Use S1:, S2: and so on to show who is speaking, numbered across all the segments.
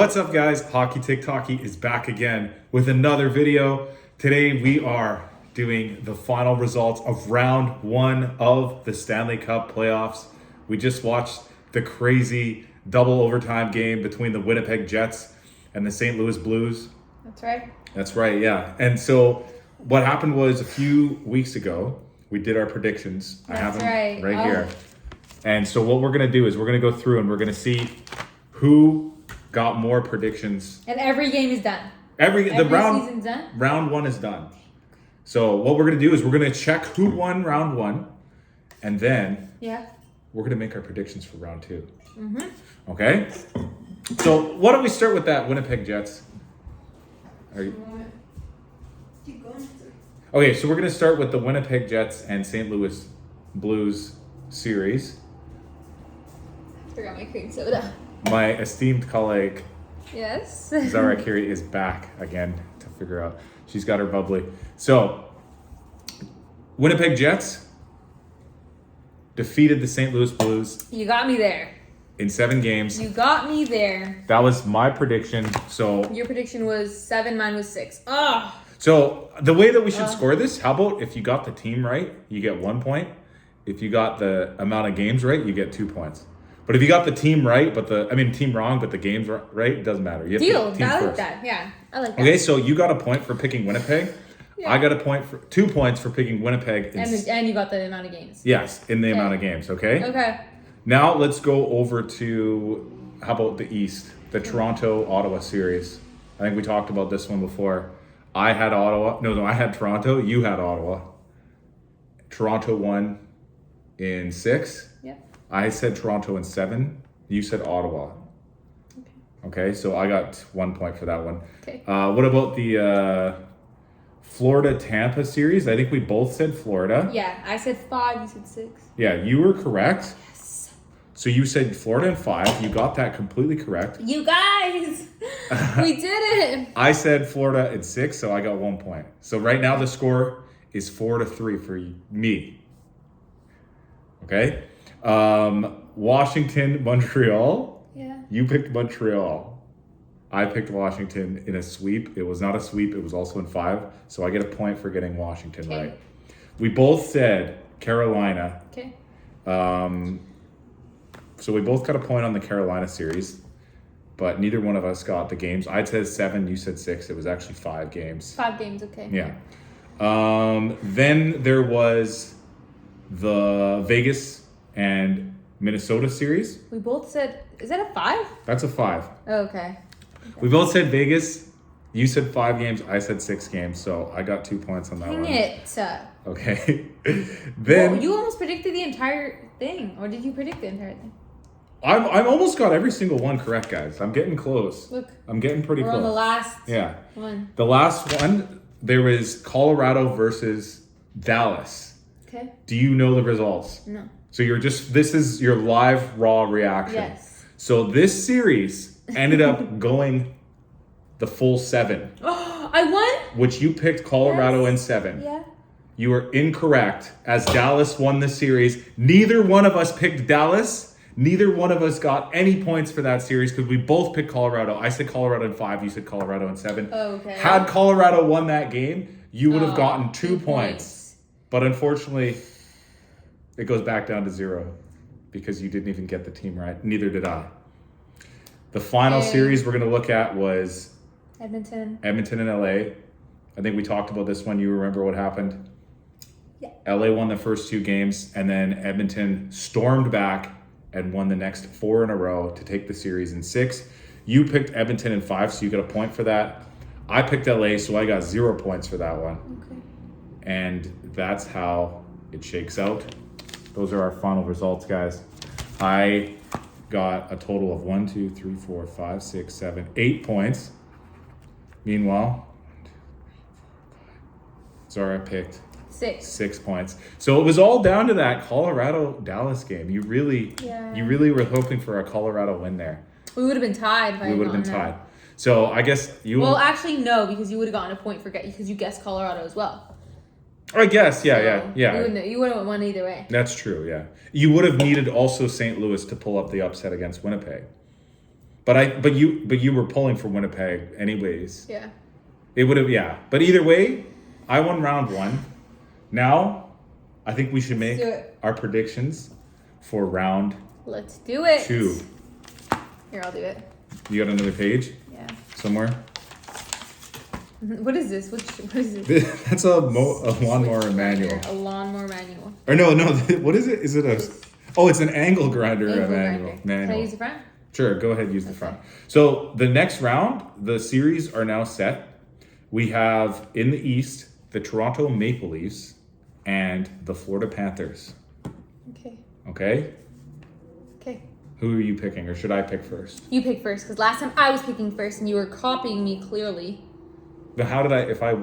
S1: What's up, guys? Hockey TikToky is back again with another video. Today we are doing the final results of round one of the Stanley Cup playoffs. We just watched the crazy double overtime game between the Winnipeg Jets and the St. Louis Blues.
S2: That's right.
S1: That's right, yeah. And so what happened was a few weeks ago, we did our predictions. I have them right here. And so what we're going to do is we're going to go through and we're going to see who got more predictions.
S2: And every game is done.
S1: Every
S2: season's done?
S1: Round one is done. So what we're going to do is we're going to check who won round one, and then we're going to make our predictions for round two. Mm-hmm. Okay? So why don't we start with that Winnipeg Jets? Okay, so we're going to start with the Winnipeg Jets and St. Louis Blues series.
S2: I forgot my cream soda.
S1: My esteemed colleague,
S2: yes,
S1: Zara is back again to figure out. She's got her bubbly. So, Winnipeg Jets defeated the St. Louis Blues.
S2: You got me there.
S1: In 7 games.
S2: You got me there.
S1: That was my prediction. So
S2: your prediction was 7, mine was 6. Oh.
S1: So the way that we should score this, how about if you got the team right, you get 1 point. If you got the amount of games right, you get 2 points. But if you got the team right, team wrong, but the games right, it doesn't matter. You have
S2: Deal.
S1: the team
S2: I like
S1: first.
S2: that. Yeah, I like that.
S1: Okay, so you got a point for picking Winnipeg.
S2: Yeah.
S1: I got 2 points for picking Winnipeg.
S2: And you got the amount of games.
S1: Yes, in the amount of games, okay?
S2: Okay.
S1: Now let's go over to, how about the East? The Toronto-Ottawa series. I think we talked about this one before. I had Ottawa. No, I had Toronto. You had Ottawa. Toronto won in 6.
S2: Yeah.
S1: I said Toronto in 7. You said Ottawa. Okay, so I got 1 point for that one.
S2: Okay.
S1: What about the Florida-Tampa series? I think we both said Florida.
S2: Yeah, I said 5, you said 6.
S1: Yeah, you were correct.
S2: Yes.
S1: So you said Florida in 5. You got that completely correct.
S2: You guys, we did it.
S1: I said Florida in 6, so I got 1 point. So right now the score is 4-3 for me. Okay? Washington, Montreal.
S2: Yeah.
S1: You picked Montreal. I picked Washington in a sweep. It was not a sweep. It was also in 5. So I get a point for getting Washington right. We both said Carolina.
S2: Okay.
S1: So we both got a point on the Carolina series, but neither one of us got the games. I said 7. You said 6. It was actually 5 games.
S2: 5 games, okay.
S1: Yeah. Then there was the Vegas and Minnesota series.
S2: We both said, is that a 5?
S1: That's a 5.
S2: Oh, okay.
S1: We both said Vegas. You said 5 games. I said 6 games. So I got 2 points on that one.
S2: Dang it.
S1: Okay. Then
S2: well, you almost predicted the entire thing. Or did you predict the entire thing?
S1: I've almost got every single one correct, guys. I'm getting close.
S2: Look.
S1: I'm getting pretty close.
S2: We're on the last
S1: one. The last one, there was Colorado versus Dallas.
S2: Okay.
S1: Do you know the results?
S2: No.
S1: So this is your live, raw reaction.
S2: Yes.
S1: So this series ended up going the full 7.
S2: Oh, I won?
S1: Which you picked Colorado in 7.
S2: Yeah.
S1: You were incorrect, as Dallas won the series. Neither one of us picked Dallas. Neither one of us got any points for that series because we both picked Colorado. I said Colorado in 5. You said Colorado in 7.
S2: Oh, okay.
S1: Had Colorado won that game, you would have gotten 2 points. But unfortunately, it goes back down to 0 because you didn't even get the team right. Neither did I. The final series we're going to look at was
S2: Edmonton
S1: and LA. I think we talked about this one. You remember what happened?
S2: Yeah.
S1: LA won the first 2 games, and then Edmonton stormed back and won the next 4 in a row to take the series in 6. You picked Edmonton in 5, so you got a point for that. I picked LA, so I got 0 points for that one.
S2: Okay.
S1: And that's how it shakes out. Those are our final results, guys. I got a total of 1, 2, 3, 4, 5, 6, 7, 8 points. Meanwhile, Zara picked 6 points. So it was all down to that Colorado-Dallas game. You really were hoping for a Colorado win there.
S2: We would have been tied.
S1: We would have been tied. So I guess you.
S2: Well, actually, no, because you would have gotten a point because you guessed Colorado as well.
S1: I guess, yeah.
S2: You wouldn't have won either way.
S1: That's true, yeah. You would have needed also St. Louis to pull up the upset against Winnipeg. But you were pulling for Winnipeg anyways.
S2: Yeah.
S1: It would have, yeah. But either way, I won round 1. Now, I think we should make
S2: do it.
S1: our predictions for round
S2: Let's do it.
S1: 2.
S2: Here, I'll do it.
S1: You got another page
S2: Yeah.
S1: somewhere?
S2: What is this? What is this?
S1: That's a lawnmower manual.
S2: A lawnmower manual.
S1: Or no. What is it? Is it a? Oh, it's an angle grinder
S2: Manual.
S1: manual.
S2: Can I use the front?
S1: Sure, go ahead, use the front. So the next round, the series are now set. We have in the East the Toronto Maple Leafs and the Florida Panthers.
S2: Okay.
S1: Okay?
S2: Okay.
S1: Who are you picking, or should I pick first?
S2: You pick first, because last time I was picking first and you were copying me clearly.
S1: But how did if I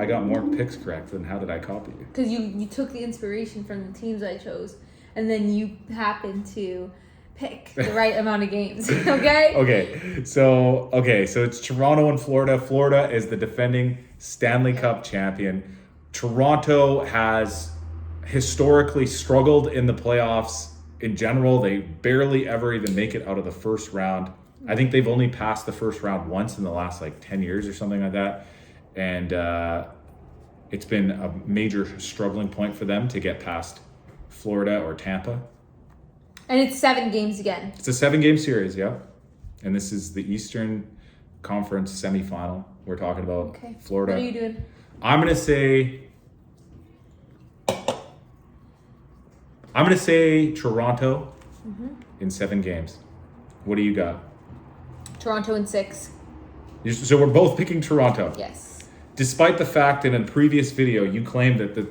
S1: got more picks correct, then how did I copy you?
S2: Because you took the inspiration from the teams I chose, and then you happened to pick the right amount of games. Okay?
S1: Okay, so it's Toronto and Florida. Florida is the defending Stanley Cup champion. Toronto has historically struggled in the playoffs in general. They barely ever even make it out of the first round. I think they've only passed the first round once in the last 10 years or something like that. And it's been a major struggling point for them to get past Florida or Tampa.
S2: And it's 7 games again.
S1: It's a 7-game series, yeah. And this is the Eastern Conference semifinal. We're talking about Florida.
S2: What are you doing?
S1: I'm gonna say Toronto in 7 games. What do you got?
S2: Toronto in 6.
S1: So we're both picking Toronto.
S2: Yes.
S1: Despite the fact that in a previous video you claimed that the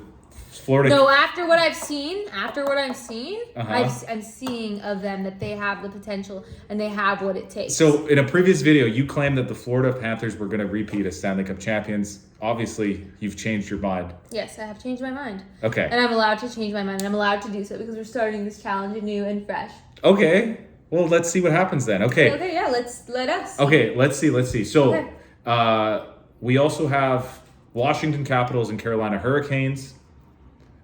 S1: Florida...
S2: No, after what I'm seeing,
S1: Uh-huh.
S2: I'm seeing of them that they have the potential and they have what it takes.
S1: So in a previous video, you claimed that the Florida Panthers were going to repeat as Stanley Cup champions. Obviously, you've changed your mind.
S2: Yes, I have changed my mind.
S1: Okay.
S2: And I'm allowed to change my mind, and I'm allowed to do so because we're starting this challenge anew and fresh.
S1: Okay. Well, let's see what happens then. Okay.
S2: Okay, yeah, let us.
S1: Okay, let's see. So,
S2: Okay.
S1: we also have Washington Capitals and Carolina Hurricanes.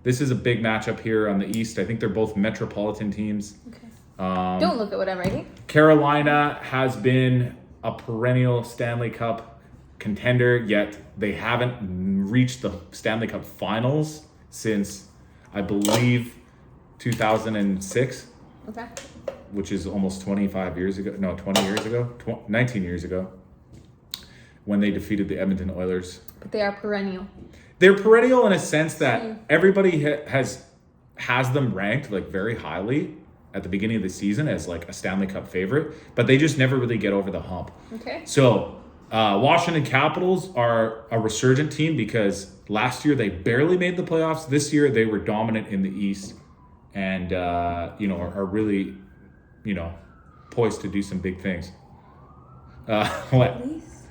S1: This is a big matchup here on the East. I think they're both metropolitan teams.
S2: Okay. Don't look at what I'm writing.
S1: Carolina has been a perennial Stanley Cup contender, yet they haven't reached the Stanley Cup finals since, I believe, 2006.
S2: Okay.
S1: Which is almost 25 years ago. No, 20 years ago. 19 years ago. When they defeated the Edmonton Oilers.
S2: But they are perennial.
S1: They're perennial in a sense that everybody has them ranked very highly at the beginning of the season as a Stanley Cup favorite, but they just never really get over the hump.
S2: Okay.
S1: So Washington Capitals are a resurgent team because last year they barely made the playoffs. This year they were dominant in the East and are really poised to do some big things. What?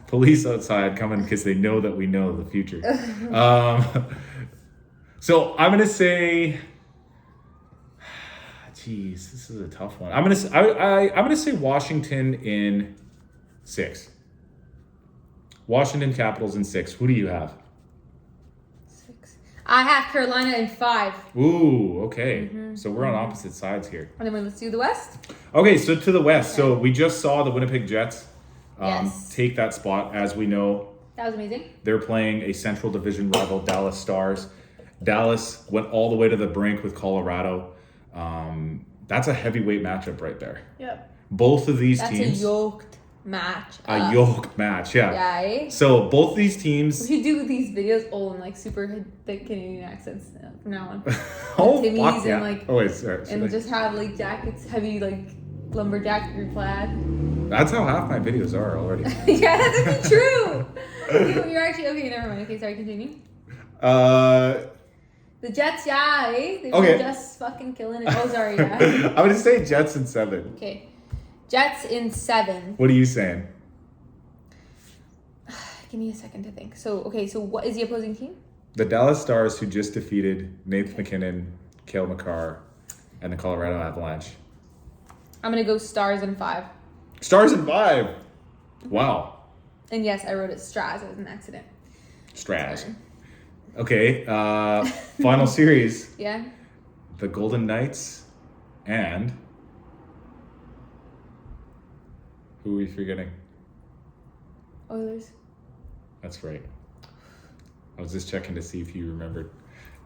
S1: Police outside coming because they know that we know the future. So I'm gonna say, geez, this is a tough one. I'm gonna say Washington in 6. Washington Capitals in 6. Who do you have?
S2: 6. I have Carolina in 5.
S1: Ooh, okay. So we're on opposite sides here.
S2: And then let's do the West.
S1: Okay, so to the West. So we just saw the Winnipeg Jets take that spot. As we know,
S2: that was amazing.
S1: They're playing a Central Division rival, Dallas Stars. Dallas went all the way to the brink with Colorado. That's a heavyweight matchup right there. Yep. Both of these teams.
S2: That's a yoked match.
S1: A yoked match, yeah.
S2: Yeah.
S1: So both these teams.
S2: We do these videos all in super thick Canadian accents from now on.
S1: Oh,
S2: Timmy's
S1: fuck yeah.
S2: and
S1: oh, wait, sorry.
S2: And just have jackets, heavy lumberjack or plaid.
S1: That's how half my videos are already.
S2: Yeah, that isn't true. You're actually okay. Never mind. Okay, sorry. Continue. The Jets, they were just fucking killing it. Oh, sorry, yeah.
S1: I'm gonna say Jets in 7.
S2: Okay, Jets in 7.
S1: What are you saying?
S2: Give me a second to think. So what is the opposing team?
S1: The Dallas Stars, who just defeated Nathan McKinnon, Cale Makar, and the Colorado Avalanche.
S2: I'm gonna go Stars in 5.
S1: Stars in 5. Wow.
S2: And yes, I wrote it Straz. It was an accident.
S1: Straz. Okay. Final series.
S2: Yeah.
S1: The Golden Knights and Who are we forgetting?
S2: Oilers.
S1: That's right. I was just checking to see if you remembered.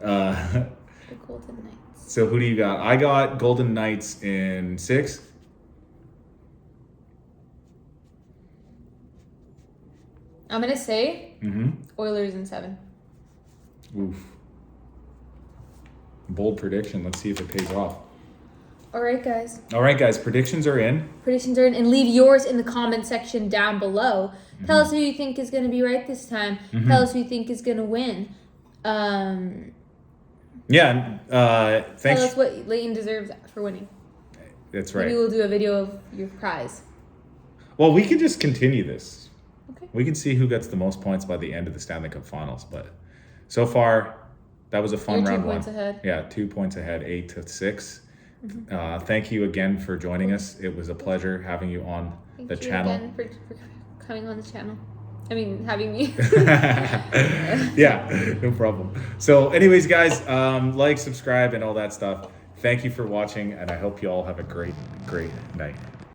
S2: The Golden Knights.
S1: So who do you got? I got Golden Knights in 6.
S2: I'm going to say
S1: Mm-hmm.
S2: Oilers in 7.
S1: Oof. Bold prediction. Let's see if it pays off.
S2: All right, guys.
S1: All right, guys. Predictions are in.
S2: Predictions are in. And leave yours in the comment section down below. Tell us who you think is going to be right this time. Tell us who you think is going to win.
S1: Yeah. Thanks.
S2: Tell us what Leighton deserves for winning.
S1: That's right.
S2: Maybe we'll do a video of your prize.
S1: Well, we can just continue this.
S2: Okay.
S1: We can see who gets the most points by the end of the Stanley Cup Finals. But so far, that was a fun
S2: You're 2
S1: round
S2: points
S1: 1.
S2: ahead.
S1: Yeah, 2 points ahead, 8-6. Thank you again for joining us. It was a pleasure having you on
S2: Thank
S1: the
S2: you
S1: channel.
S2: again for coming on the channel. I mean, having me.
S1: Yeah, no problem. So anyways, guys, like, subscribe, and all that stuff. Thank you for watching, and I hope you all have a great, great night.